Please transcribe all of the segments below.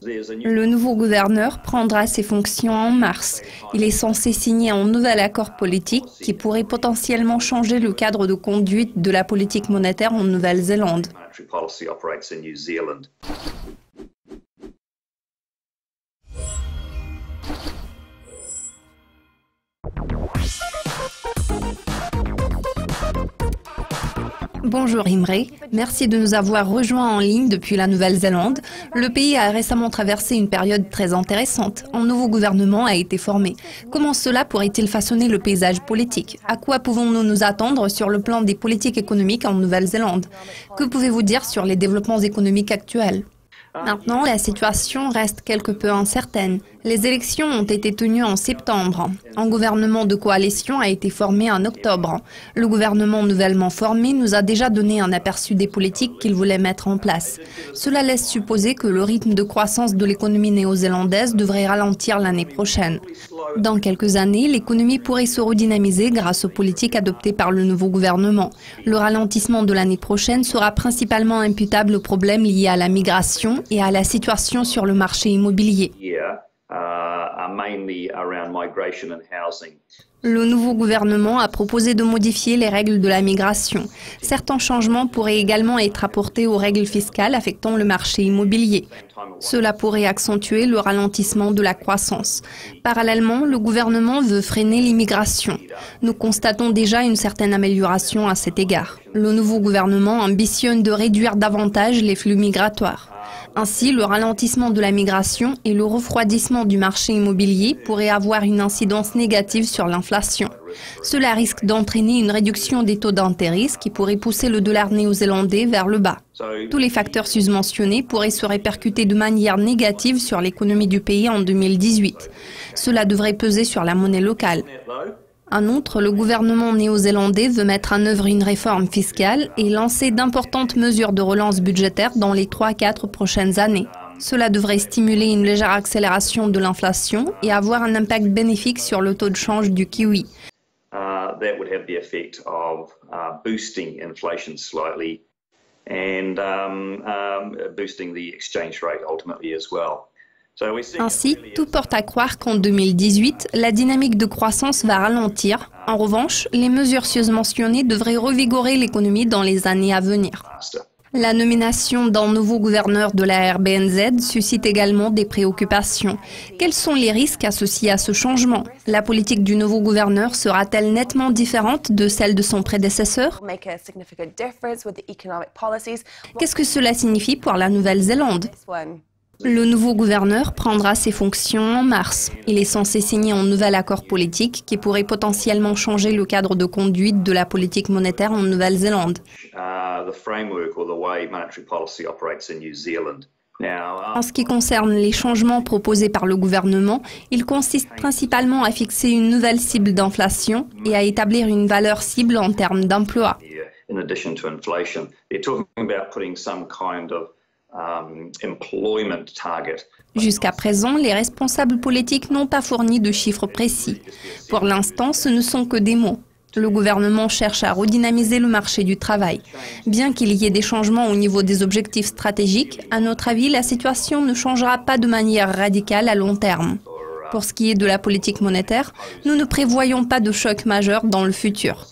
Le nouveau gouverneur prendra ses fonctions en mars. Il est censé signer un nouvel accord politique qui pourrait potentiellement changer le cadre de conduite de la politique monétaire en Nouvelle-Zélande. Bonjour Imre, merci de nous avoir rejoints en ligne depuis la Nouvelle-Zélande. Le pays a récemment traversé une période très intéressante. Un nouveau gouvernement a été formé. Comment cela pourrait-il façonner le paysage politique? À quoi pouvons-nous nous attendre sur le plan des politiques économiques en Nouvelle-Zélande? Que pouvez-vous dire sur les développements économiques actuels? Maintenant, la situation reste quelque peu incertaine. Les élections ont été tenues en septembre. Un gouvernement de coalition a été formé en octobre. Le gouvernement nouvellement formé nous a déjà donné un aperçu des politiques qu'il voulait mettre en place. Cela laisse supposer que le rythme de croissance de l'économie néo-zélandaise devrait ralentir l'année prochaine. Dans quelques années, l'économie pourrait se redynamiser grâce aux politiques adoptées par le nouveau gouvernement. Le ralentissement de l'année prochaine sera principalement imputable aux problèmes liés à la migration et à la situation sur le marché immobilier. Le nouveau gouvernement a proposé de modifier les règles de la migration. Certains changements pourraient également être apportés aux règles fiscales affectant le marché immobilier. Cela pourrait accentuer le ralentissement de la croissance. Parallèlement, le gouvernement veut freiner l'immigration. Nous constatons déjà une certaine amélioration à cet égard. Le nouveau gouvernement ambitionne de réduire davantage les flux migratoires. Ainsi, le ralentissement de la migration et le refroidissement du marché immobilier pourraient avoir une incidence négative sur l'inflation. Cela risque d'entraîner une réduction des taux d'intérêt, ce qui pourrait pousser le dollar néo-zélandais vers le bas. Tous les facteurs susmentionnés pourraient se répercuter de manière négative sur l'économie du pays en 2018. Cela devrait peser sur la monnaie locale. En outre, le gouvernement néo-zélandais veut mettre en œuvre une réforme fiscale et lancer d'importantes mesures de relance budgétaire dans les 3-4 prochaines années. Cela devrait stimuler une légère accélération de l'inflation et avoir un impact bénéfique sur le taux de change du kiwi. Ainsi, tout porte à croire qu'en 2018, la dynamique de croissance va ralentir. En revanche, les mesures susmentionnées devraient revigorer l'économie dans les années à venir. La nomination d'un nouveau gouverneur de la RBNZ suscite également des préoccupations. Quels sont les risques associés à ce changement? La politique du nouveau gouverneur sera-t-elle nettement différente de celle de son prédécesseur? Qu'est-ce que cela signifie pour la Nouvelle-Zélande? Le nouveau gouverneur prendra ses fonctions en mars. Il est censé signer un nouvel accord politique qui pourrait potentiellement changer le cadre de conduite de la politique monétaire en Nouvelle-Zélande. En ce qui concerne les changements proposés par le gouvernement, ils consistent principalement à fixer une nouvelle cible d'inflation et à établir une valeur cible en termes d'emploi. Jusqu'à présent, les responsables politiques n'ont pas fourni de chiffres précis. Pour l'instant, ce ne sont que des mots. Le gouvernement cherche à redynamiser le marché du travail. Bien qu'il y ait des changements au niveau des objectifs stratégiques, à notre avis, la situation ne changera pas de manière radicale à long terme. Pour ce qui est de la politique monétaire, nous ne prévoyons pas de choc majeur dans le futur.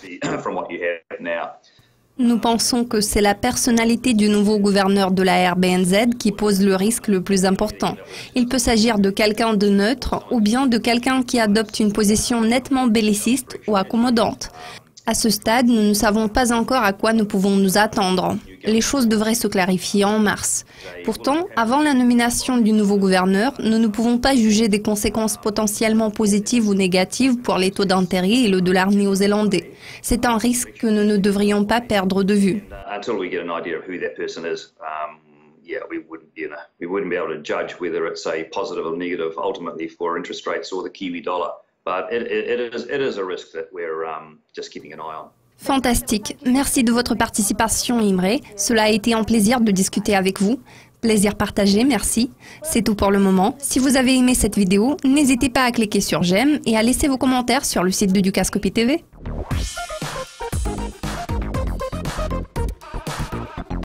Nous pensons que c'est la personnalité du nouveau gouverneur de la RBNZ qui pose le risque le plus important. Il peut s'agir de quelqu'un de neutre ou bien de quelqu'un qui adopte une position nettement belliciste ou accommodante. À ce stade, nous ne savons pas encore à quoi nous pouvons nous attendre. Les choses devraient se clarifier en mars. Pourtant, avant la nomination du nouveau gouverneur, nous ne pouvons pas juger des conséquences potentiellement positives ou négatives pour les taux d'intérêt et le dollar néo-zélandais. C'est un risque que nous ne devrions pas perdre de vue. Fantastique. Merci de votre participation, Imre. Cela a été un plaisir de discuter avec vous. Plaisir partagé, merci. C'est tout pour le moment. Si vous avez aimé cette vidéo, n'hésitez pas à cliquer sur j'aime et à laisser vos commentaires sur le site de Dukascopy TV.